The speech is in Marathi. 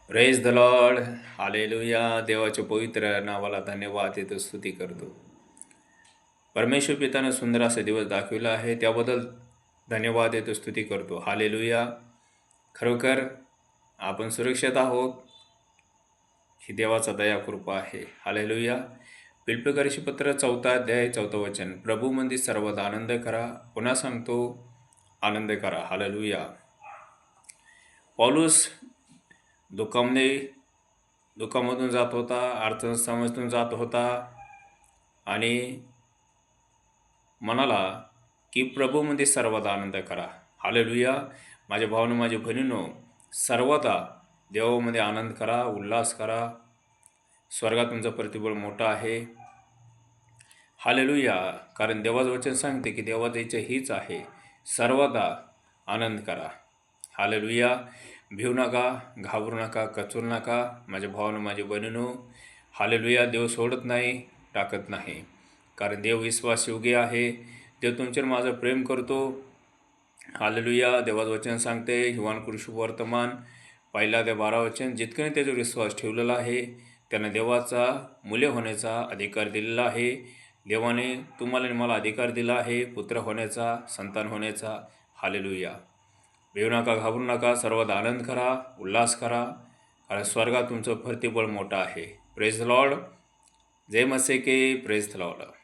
Praise the Lord. हालेलुया. देवाच्या पवित्र नावाला धन्यवाद देतो, स्तुती करतो. परमेश्वर पितानं सुंदर असा दिवस दाखविला आहे, त्याबद्दल धन्यवाद देतो, स्तुती करतो. हालेलुया. खरोखर आपण सुरक्षित आहोत, ही देवाचा दया कृपा आहे. हालेलुया. फिलिप्पियरांचे पत्र 4 अध्याय 4 वचन. प्रभू मंदी सर्वदा आनंद करा. पुन्हा सांगतो, आनंद करा. हालेलुया. पौलुस दुःखामधून जात होता, अडचणीतून जात होता आणि म्हणाला की प्रभूमध्ये सर्वदा आनंद करा. हालेलुया. माझ्या भावांनो, माझ्या बहिणींनो, सर्वदा देवामध्ये आनंद करा, उल्हास करा. स्वर्गात तुमचं प्रतिबळ मोठं आहे. हालेलुया. कारण देवाचं वचन सांगते की देवाचं इच्छा हीच आहे, सर्वदा आनंद करा. हालेलुया. भिवू नका, घाबरू नका, कचरू नका. माझ्या भावानं, माझ्या बहिणीनो, हालेलुया. देव सोडत नाही, टाकत नाही. कारण देव विश्वासयोग्य आहे. देव तुमच्यावर माझं प्रेम करतो. हालेलुया. देवाचं वचन सांगते, हिवानकृ शुभवर्तमान 1 ते 12 वचन. जितकं त्याच्यावर विश्वास ठेवलेला आहे त्यांना देवाचा मुले होण्याचा अधिकार दिलेला आहे. देवाने तुम्हाला आणि मला अधिकार दिला आहे पुत्र होण्याचा, संतान होण्याचा. हालेलुया. भिवू नका, घाबरू नका, सर्वात आनंद करा, उल्हास करा, कारण स्वर्गात तुमचं प्रतिबळ मोठं आहे. Praise the lord. जय मसीह की. Praise the Lord.